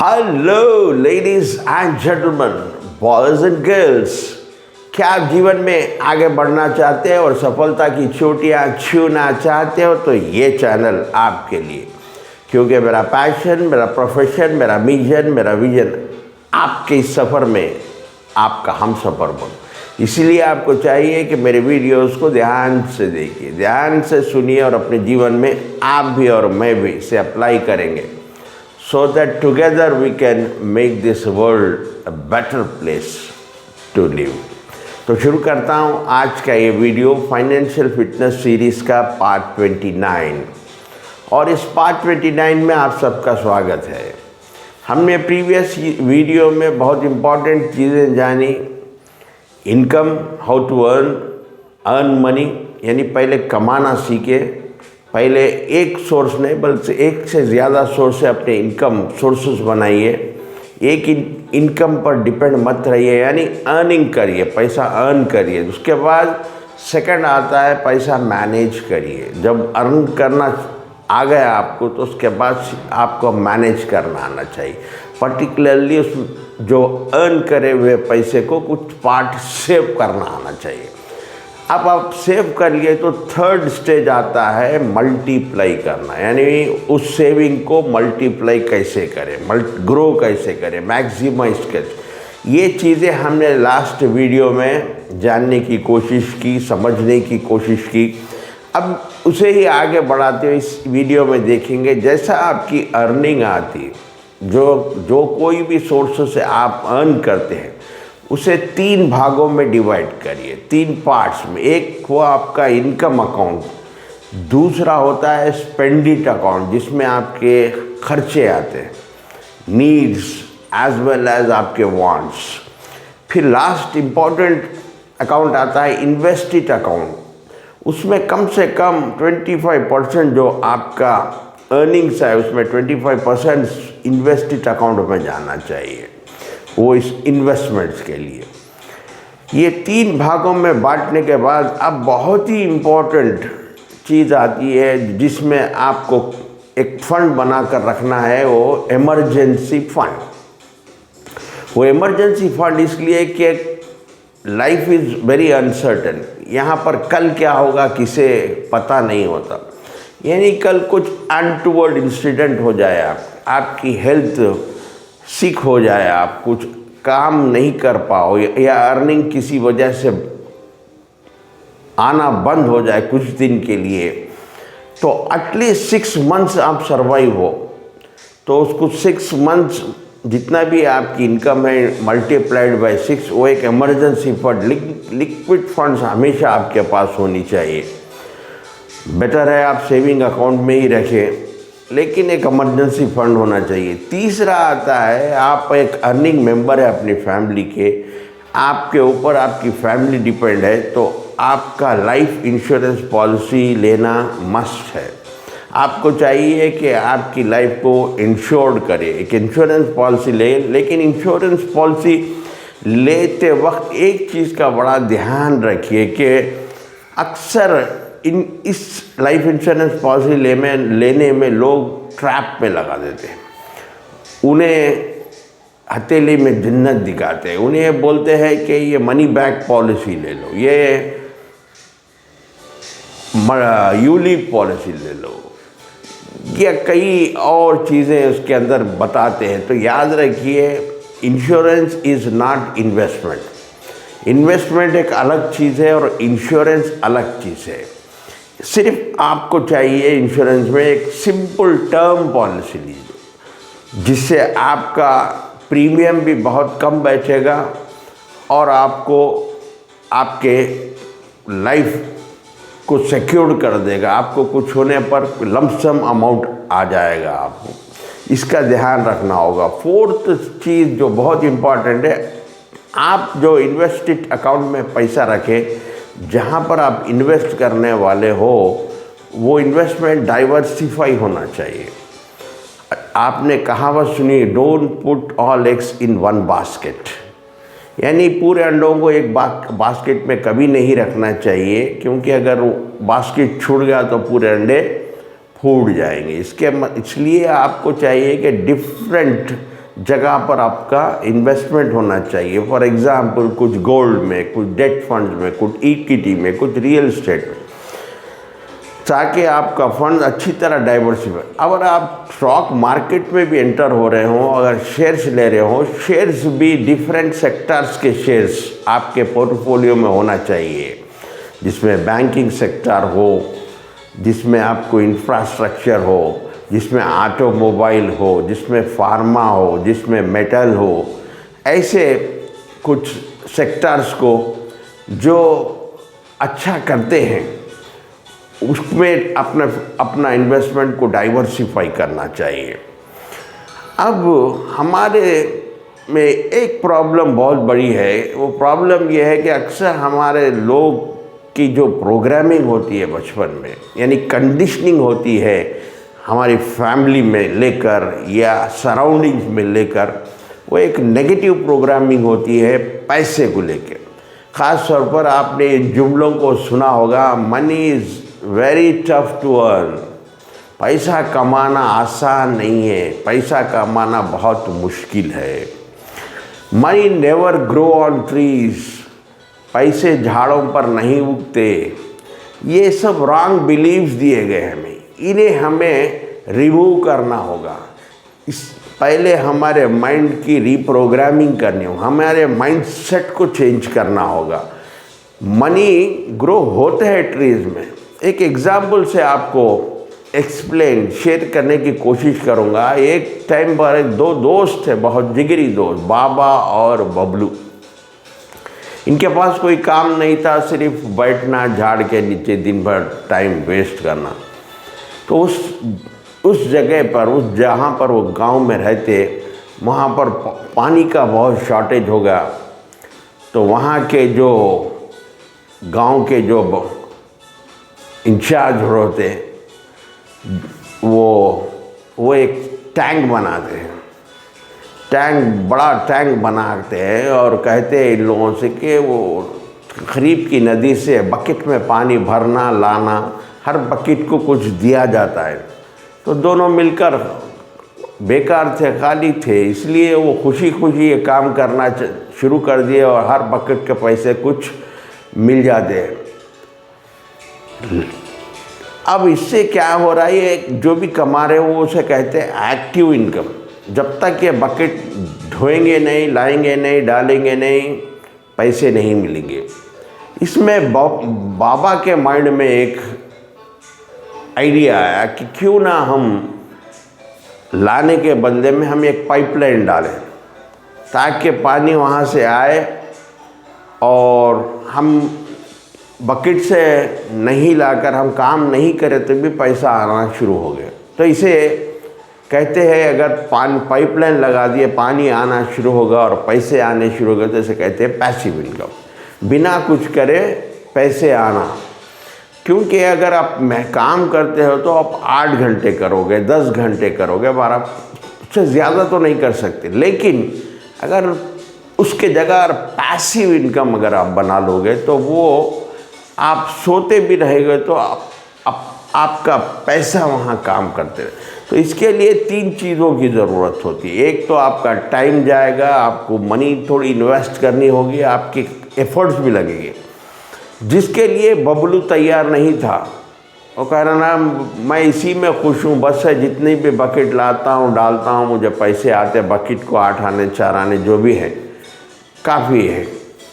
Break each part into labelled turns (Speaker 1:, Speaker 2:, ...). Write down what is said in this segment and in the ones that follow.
Speaker 1: Hello ladies and gentleman, boys and girls, क्या आप जीवन में आगे बढ़ना चाहते हैं और सफलता की चोटियां छूना चाहते हो तो ये चैनल आपके लिए, क्योंकि मेरा पैशन, मेरा प्रोफेशन, मेरा मिशन, मेरा विजन आपके इस सफ़र में आपका हम सफ़र बनो। इसीलिए आपको चाहिए कि मेरे वीडियोस को ध्यान से देखिए, ध्यान से सुनिए और अपने जीवन में आप भी और मैं भी इसे अप्लाई करेंगे, so that together we can make this world a better place to live। तो शुरू करता हूँ आज का ये वीडियो फाइनेंशियल फिटनेस सीरीज़ का पार्ट 29, और इस पार्ट 29 में आप सबका स्वागत है। हमने प्रीवियस वीडियो में बहुत इम्पॉर्टेंट चीज़ें जानी। Income, how to earn money, यानी पहले कमाना सीखे। पहले एक सोर्स नहीं बल्कि एक से ज़्यादा सोर्स से अपने इनकम सोर्सेस बनाइए। एक इनकम पर डिपेंड मत रहिए, यानी अर्निंग करिए, पैसा अर्न करिए। उसके बाद सेकंड आता है पैसा मैनेज करिए। जब अर्न करना आ गया आपको तो उसके बाद आपको मैनेज करना आना चाहिए। पर्टिकुलरली उस जो अर्न करे हुए पैसे को कुछ पार्ट सेव करना आना चाहिए। अब आप सेव कर लिए तो थर्ड स्टेज आता है मल्टीप्लाई करना, यानी उस सेविंग को मल्टीप्लाई कैसे करें, ग्रो कैसे करें, मैक्सिमाइज कैसे। ये चीज़ें हमने लास्ट वीडियो में जानने की कोशिश की, समझने की कोशिश की। अब उसे ही आगे बढ़ाते हुए इस वीडियो में देखेंगे जैसा आपकी अर्निंग आती, जो कोई भी सोर्स से आप अर्न करते हैं उसे 3 भागों में डिवाइड करिए, 3 पार्ट्स में। एक हुआ आपका इनकम अकाउंट, दूसरा होता है स्पेंडिट अकाउंट जिसमें आपके खर्चे आते हैं, नीड्स एज वेल एज आपके वांट्स। फिर लास्ट इम्पॉर्टेंट अकाउंट आता है इन्वेस्टेड अकाउंट। उसमें कम से कम 25% जो आपका अर्निंग्स है उसमें 25% इन्वेस्टेड अकाउंट में जाना चाहिए, वो इस इन्वेस्टमेंट्स के लिए। ये 3 भागों में बांटने के बाद अब बहुत ही इम्पोर्टेंट चीज़ आती है जिसमें आपको एक फंड बनाकर रखना है, वो इमरजेंसी फंड। वो इमरजेंसी फंड इसलिए कि लाइफ इज़ वेरी अनसर्टन। यहाँ पर कल क्या होगा किसे पता नहीं होता, यानी कल कुछ अनटूवर्ड इंसिडेंट हो जाए, आपकी हेल्थ सिक हो जाए, आप कुछ काम नहीं कर पाओ, या अर्निंग किसी वजह से आना बंद हो जाए कुछ दिन के लिए, तो एटलीस्ट 6 मंथ्स आप सर्वाइव हो। तो उसको 6 मंथ्स जितना भी आपकी इनकम है मल्टीप्लाइड बाय 6, वो एक इमरजेंसी फंड, लिक्विड फंड्स हमेशा आपके पास होनी चाहिए। बेटर है आप सेविंग अकाउंट में ही रखें, लेकिन एक इमरजेंसी फंड होना चाहिए। तीसरा आता है आप एक अर्निंग मेंबर है अपनी फैमिली के, आपके ऊपर आपकी फैमिली डिपेंड है, तो आपका लाइफ इंश्योरेंस पॉलिसी लेना मस्ट है। आपको चाहिए कि आपकी लाइफ को इंश्योर्ड करे, एक इंश्योरेंस पॉलिसी लें। लेकिन इंश्योरेंस पॉलिसी लेते वक्त एक चीज़ का बड़ा ध्यान रखिए कि अक्सर इस लाइफ इंश्योरेंस पॉलिसी लेने में लोग ट्रैप में लगा देते हैं। उन्हें हथेली में जन्नत दिखाते हैं, उन्हें बोलते हैं कि ये मनी बैक पॉलिसी ले लो, ये यूलिप पॉलिसी ले लो, या कई और चीज़ें उसके अंदर बताते हैं। तो याद रखिए, insurance is not investment. Investment एक अलग चीज़ है और इंश्योरेंस अलग चीज़ है। सिर्फ आपको चाहिए इंश्योरेंस में एक सिंपल टर्म पॉलिसी लीजिए, जिससे आपका प्रीमियम भी बहुत कम बैठेगा और आपको आपके लाइफ को सिक्योर कर देगा। आपको कुछ होने पर लमसम अमाउंट आ जाएगा, आपको इसका ध्यान रखना होगा। फोर्थ चीज़ जो बहुत इम्पॉर्टेंट है, आप जो इन्वेस्टेड अकाउंट में पैसा रखें, जहाँ पर आप इन्वेस्ट करने वाले हो वो इन्वेस्टमेंट डाइवर्सिफाई होना चाहिए। आपने कहावत सुनी, don't put all eggs in one basket, यानी पूरे अंडों को एक बास्केट में कभी नहीं रखना चाहिए, क्योंकि अगर वो बास्केट छूट गया तो पूरे अंडे फूट जाएंगे। इसलिए आपको चाहिए कि डिफरेंट जगह पर आपका इन्वेस्टमेंट होना चाहिए। फॉर एग्ज़ाम्पल कुछ गोल्ड में, कुछ डेट फंड्स में, कुछ इक्विटी में, कुछ रियल एस्टेट में, ताकि आपका फंड अच्छी तरह डाइवर्सिफाई। अगर आप स्टॉक मार्केट में भी एंटर हो रहे हो, अगर शेयर्स ले रहे हो, शेयर्स भी डिफरेंट सेक्टर्स के शेयर्स आपके पोर्टफोलियो में होना चाहिए, जिसमें बैंकिंग सेक्टर हो, जिसमें आपको इंफ्रास्ट्रक्चर हो, जिसमें ऑटोमोबाइल हो, जिसमें फार्मा हो, जिसमें मेटल हो, ऐसे कुछ सेक्टर्स को जो अच्छा करते हैं उसमें अपना इन्वेस्टमेंट को डाइवर्सिफाई करना चाहिए। अब हमारे में एक प्रॉब्लम बहुत बड़ी है, वो प्रॉब्लम ये है कि अक्सर हमारे लोग की जो प्रोग्रामिंग होती है बचपन में, यानी कंडीशनिंग होती है हमारी फैमिली में लेकर या सराउंडिंग्स में लेकर, वो एक नेगेटिव प्रोग्रामिंग होती है पैसे को लेकर। ख़ास तौर पर आपने जुमलों को सुना होगा, money is very tough to earn. पैसा कमाना आसान नहीं है, पैसा कमाना बहुत मुश्किल है। Money never grow on trees, पैसे झाड़ों पर नहीं उगते। ये सब रॉन्ग बिलीव्स दिए गए हमें, इन्हें हमें रिमूव करना होगा। इस पहले हमारे माइंड की रीप्रोग्रामिंग करनी होगी, हमारे माइंड सेट को चेंज करना होगा। मनी ग्रो होते हैं ट्रीज में। एक एग्जाम्पल से आपको एक्सप्लेन शेयर करने की कोशिश करूँगा। एक टाइम पर एक दो दोस्त थे, बहुत जिगरी दोस्त, बाबा और बबलू। इनके पास कोई काम नहीं था, सिर्फ बैठना झाड़ के नीचे दिन भर टाइम वेस्ट करना। तो उस जगह पर, उस जहाँ पर वो गांव में रहते, वहाँ पर पानी का बहुत शॉर्टेज हो गया। तो वहाँ के जो गांव के जो इंचार्ज होते, वो एक टैंक बनाते हैं, बड़ा टैंक बनाते हैं और कहते हैं इन लोगों से कि वो खरीफ की नदी से बकेट में पानी भरना लाना, हर बकेट को कुछ दिया जाता है। तो दोनों मिलकर बेकार थे, खाली थे, इसलिए वो खुशी खुशी ये काम करना शुरू कर दिए और हर बकेट के पैसे कुछ मिल जाते हैं। अब इससे क्या हो रहा है, ये जो भी कमा रहे हो उसे कहते हैं एक्टिव इनकम। जब तक ये बकेट धोएंगे नहीं, लाएंगे नहीं, डालेंगे नहीं, पैसे नहीं मिलेंगे। इसमें बाबा के माइंड में एक आइडिया आया कि क्यों ना हम लाने के बदले में हम एक पाइपलाइन डालें, ताकि पानी वहाँ से आए और हम बकेट से नहीं लाकर हम काम नहीं करें तो भी पैसा आना शुरू हो गया। तो इसे कहते हैं अगर पाइपलाइन लगा दिए, पानी आना शुरू होगा और पैसे आने शुरू हो गए, तो इसे कहते हैं पैसिव इनकम। बिना कुछ करे पैसे आना। क्योंकि अगर आप काम करते हो तो आप 8 घंटे करोगे, 10 घंटे करोगे, 12 से ज़्यादा तो नहीं कर सकते। लेकिन अगर उसके जगह पैसिव इनकम अगर आप बना लोगे तो वो आप सोते भी रहेंगे तो आपका पैसा वहाँ काम करते रहे। तो इसके लिए 3 चीज़ों की ज़रूरत होती है। एक तो आपका टाइम जाएगा, आपको मनी थोड़ी इन्वेस्ट करनी होगी, आपके एफर्ट्स भी लगेंगे, जिसके लिए बबलू तैयार नहीं था। वो कह रहा ना, मैं इसी में खुश हूँ, बस है जितनी भी बकेट लाता हूँ डालता हूँ, मुझे पैसे आते, बकेट को 8 आने 4 आने जो भी है काफ़ी है,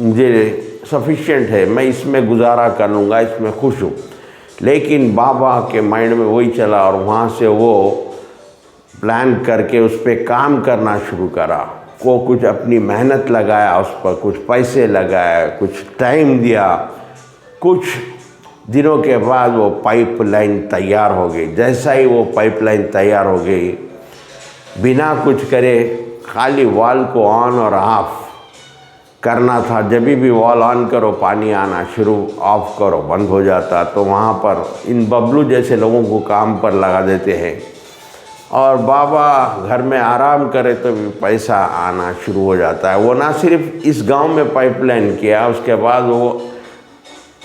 Speaker 1: मुझे सफिशिएंट है, मैं इसमें गुजारा कर लूँगा, इसमें खुश हूँ। लेकिन बाबा के माइंड में वही चला और वहाँ से वो प्लान करके उस पर काम करना शुरू करा। को कुछ अपनी मेहनत लगाया, उस पर कुछ पैसे लगाया, कुछ टाइम दिया। कुछ दिनों के बाद वो पाइपलाइन तैयार हो गई। जैसा ही वो पाइपलाइन तैयार हो गई, बिना कुछ करे खाली वाल को ऑन और ऑफ करना था। जब भी वॉल ऑन करो पानी आना शुरू, ऑफ करो बंद हो जाता। तो वहाँ पर इन बबलू जैसे लोगों को काम पर लगा देते हैं और बाबा घर में आराम करे तो भी पैसा आना शुरू हो जाता है। वो ना सिर्फ इस गांव में पाइपलाइन किया, उसके बाद वो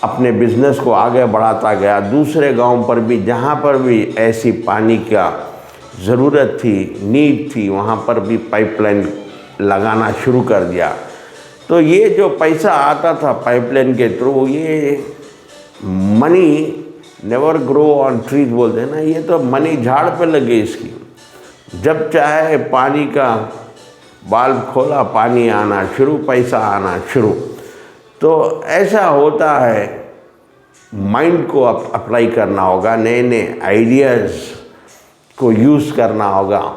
Speaker 1: अपने बिजनेस को आगे बढ़ाता गया। दूसरे गांव पर भी, जहाँ पर भी ऐसी पानी का ज़रूरत थी, नीड थी, वहाँ पर भी पाइपलाइन लगाना शुरू कर दिया। तो ये जो पैसा आता था पाइपलाइन के थ्रू, ये money never grow on trees बोलते हैं ना, ये तो मनी झाड़ पे लगे इसकी। जब चाहे पानी का बाल्ब खोला, पानी आना शुरू, पैसा आना शुरू। तो ऐसा होता है, माइंड को अप्लाई करना होगा, नए नए आइडियाज़ को यूज़ करना होगा।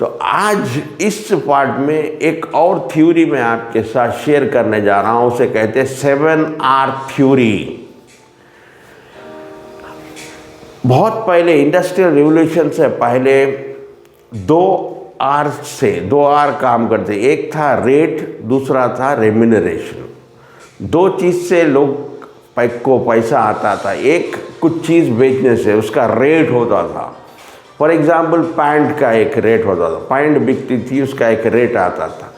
Speaker 1: तो आज इस पार्ट में एक और थ्योरी मैं आपके साथ शेयर करने जा रहा हूँ, उसे कहते हैं 7R थ्योरी। बहुत पहले इंडस्ट्रियल रिवोल्यूशन से पहले 2R काम करते। एक था रेट, दूसरा था रेम्यूनरेशन। दो चीज़ से लोग को पैसा आता था। एक कुछ चीज़ बेचने से उसका रेट होता था। फॉर एग्जाम्पल पैंट का एक रेट होता था, पैंट बिकती थी उसका एक रेट आता था।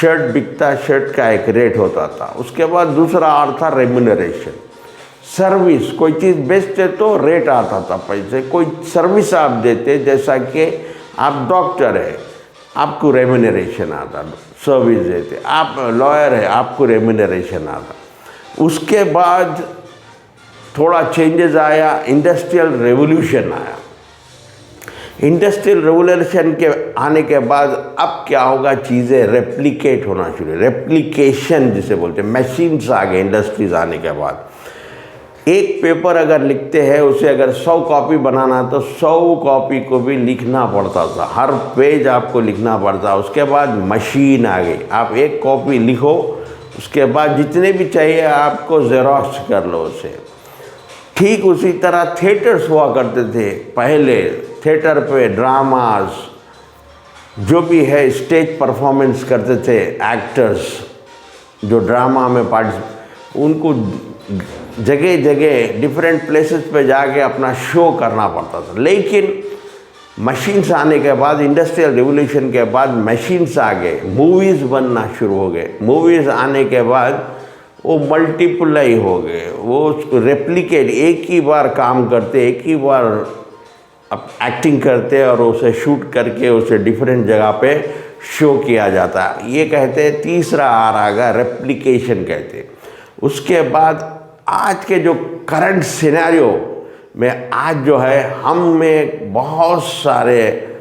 Speaker 1: शर्ट बिकता, शर्ट का एक रेट होता था। उसके बाद दूसरा R था रेम्यूनरेशन। सर्विस, कोई चीज़ बेचते तो रेट आता था पैसे। कोई सर्विस आप देते, जैसा कि आप डॉक्टर है, आपको रेम्यूनरेशन आता, सर्विस देते। आप लॉयर है, आपको रेम्यूनरेशन आता। उसके बाद थोड़ा चेंजेस आया, इंडस्ट्रियल रेवोल्यूशन आया। इंडस्ट्रियल रेवोल्यूशन के आने के बाद अब क्या होगा, चीज़ें रेप्लिकेट होना शुरू, रेप्लिकेशन जिसे बोलते हैं। मशीन्स आ गए इंडस्ट्रीज आने के बाद। एक पेपर अगर लिखते हैं, उसे अगर 100 कॉपी बनाना तो 100 कॉपी को भी लिखना पड़ता था, हर पेज आपको लिखना पड़ता। उसके बाद मशीन आ गई, आप एक कॉपी लिखो, उसके बाद जितने भी चाहिए आपको ज़ेरॉक्स कर लो उसे। ठीक उसी तरह थिएटर्स हुआ करते थे पहले। थिएटर पे ड्रामाज जो भी है, स्टेज परफॉर्मेंस करते थे एक्टर्स जो ड्रामा में उनको जगह जगह डिफरेंट प्लेसेस पे जाके अपना शो करना पड़ता था। लेकिन मशीन्स आने के बाद, इंडस्ट्रियल रिवोल्यूशन के बाद मशीन्स आ गए, मूवीज़ बनना शुरू हो गए। मूवीज़ आने के बाद वो मल्टीप्लाई हो गए, वो उसको रेप्लिकेट, एक ही बार काम करते, एक ही बार अब एक्टिंग करते और उसे शूट करके उसे डिफरेंट जगह पे शो किया जाता। ये कहते हैं तीसरा R आ गया, रेप्लिकेशन कहते हैं। उसके बाद आज के जो करंट सिनेरियो में आज जो है, हम में बहुत सारे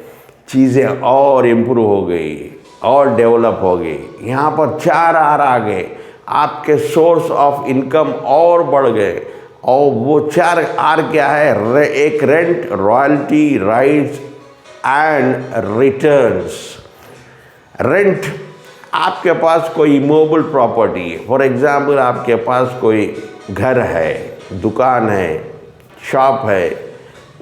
Speaker 1: चीज़ें और इम्प्रूव हो गई और डेवलप हो गई। यहाँ पर 4R आ गए, आपके सोर्स ऑफ इनकम और बढ़ गए। और वो 4R क्या है, एक rent, royalty, rights and returns. Rent, आपके पास कोई इमूवेबल प्रॉपर्टी है, फॉर एग्जांपल आपके पास कोई घर है, दुकान है, शॉप है,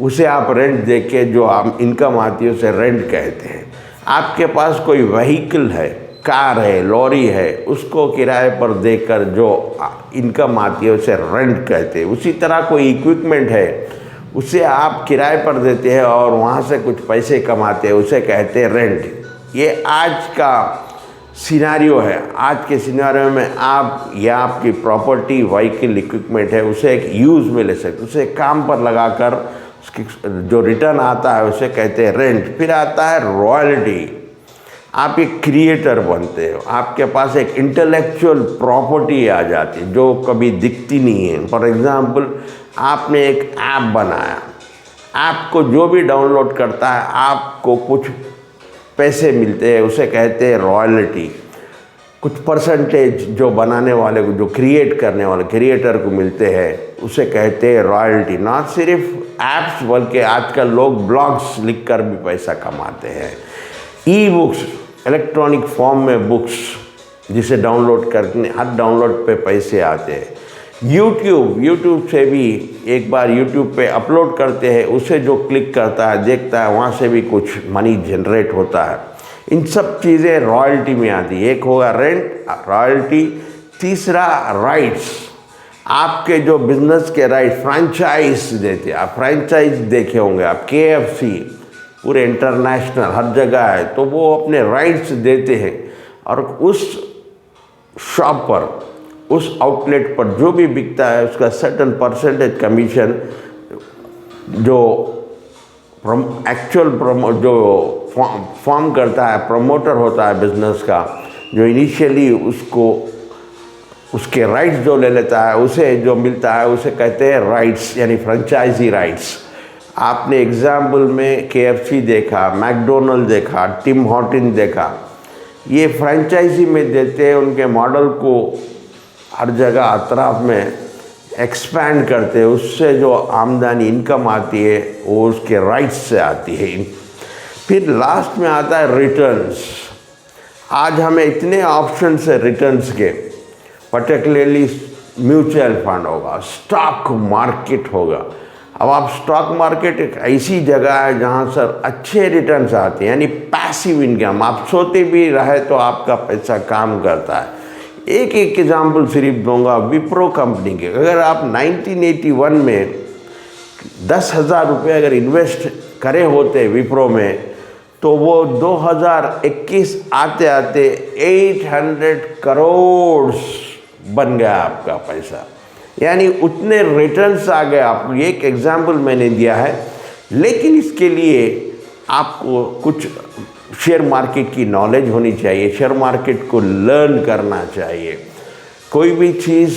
Speaker 1: उसे आप रेंट दे के जो इनकम आती है उसे रेंट कहते हैं। आपके पास कोई व्हीकल है, कार है, लॉरी है, उसको किराए पर देकर जो इनकम आती है उसे रेंट कहते हैं। उसी तरह कोई इक्विपमेंट है, उसे आप किराए पर देते हैं और वहाँ से कुछ पैसे कमाते हैं, उसे कहते हैं रेंट। ये आज का सिनेरियो है। आज के सिनेरियो में आप या आपकी प्रॉपर्टी, व्हीकल, इक्विपमेंट है, उसे एक यूज़ में ले सकते, उसे काम पर लगाकर उसकी जो रिटर्न आता है उसे कहते हैं रेंट। फिर आता है रॉयल्टी। आप एक क्रिएटर बनते हो, आपके पास एक इंटेलेक्चुअल प्रॉपर्टी आ जाती है जो कभी दिखती नहीं है। फॉर एग्जांपल, आपने एक ऐप बनाया, ऐप को जो भी डाउनलोड करता है आपको कुछ पैसे मिलते हैं, उसे कहते हैं रॉयल्टी। कुछ परसेंटेज जो बनाने वाले को, जो क्रिएट करने वाले क्रिएटर को मिलते हैं, उसे कहते हैं रॉयल्टी। ना सिर्फ ऐप्स बल्कि आजकल लोग ब्लॉग्स लिखकर भी पैसा कमाते हैं। ई बुक्स, इलेक्ट्रॉनिक फॉर्म में बुक्स जिसे डाउनलोड करने, हर डाउनलोड पे पैसे आते हैं। यूट्यूब से भी एक बार यूट्यूब पे अपलोड करते हैं, उसे जो क्लिक करता है, देखता है, वहाँ से भी कुछ मनी जनरेट होता है। इन सब चीज़ें रॉयल्टी में आती है। एक होगा रेंट, रॉयल्टी। तीसरा राइट्स, आपके जो बिजनेस के राइट, फ्रेंचाइज देते हैं। आप फ्रेंचाइज देखे होंगे आप, KFC पूरे इंटरनेशनल हर जगह है, तो वो अपने राइट्स देते हैं और उस शॉप पर, उस आउटलेट पर जो भी बिकता है उसका सर्टेन परसेंटेज कमीशन जो एक्चुअल जो फॉर्म करता है, प्रमोटर होता है बिजनेस का, जो इनिशियली उसको उसके राइट्स जो ले लेता है, उसे जो मिलता है उसे कहते हैं राइट्स, यानी फ्रेंचाइजी राइट्स। आपने एग्जाम्पल में KFC देखा, मैकडोनल्ड देखा, टिम हॉर्टन देखा, ये फ्रेंचाइजी में देते हैं, उनके मॉडल को हर जगह अतराफ में एक्सपैंड करते हैं, उससे जो आमदनी इनकम आती है वो उसके राइट्स से आती है। फिर लास्ट में आता है रिटर्न्स। आज हमें इतने ऑप्शन है रिटर्न्स के, पर्टिकुलरली म्यूचुअल फंड होगा, स्टॉक मार्केट होगा। अब आप स्टॉक मार्केट एक ऐसी जगह है जहाँ सर अच्छे रिटर्न्स आते हैं, यानी पैसिव इनकम, आप सोते भी रहे तो आपका पैसा काम करता है। एक एग्जाम्पल सिर्फ दूंगा विप्रो कंपनी के। अगर आप 1981 में 10,000 रुपये अगर इन्वेस्ट करे होते विप्रो में, तो वो 2021 आते आते 800 करोड़ बन गया आपका पैसा, यानी उतने रिटर्न्स आ गए। आप एक एग्जाम्पल मैंने दिया है, लेकिन इसके लिए आपको कुछ शेयर मार्केट की नॉलेज होनी चाहिए, शेयर मार्केट को लर्न करना चाहिए। कोई भी चीज़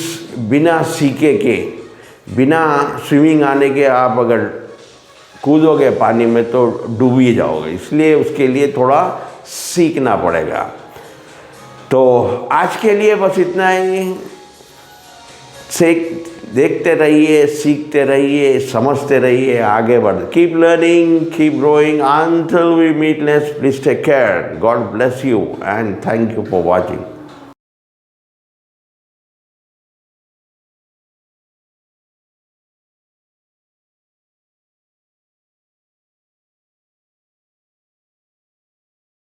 Speaker 1: बिना सीखे के, बिना स्विमिंग आने के आप अगर कूदोगे पानी में तो डूब ही जाओगे, इसलिए उसके लिए थोड़ा सीखना पड़ेगा। तो आज के लिए बस इतना ही। देखते रहिए, सीखते रहिए, समझते रहिए, आगे बढ़। Keep learning, keep growing until we meet next. Please take care. God bless you and thank you for watching.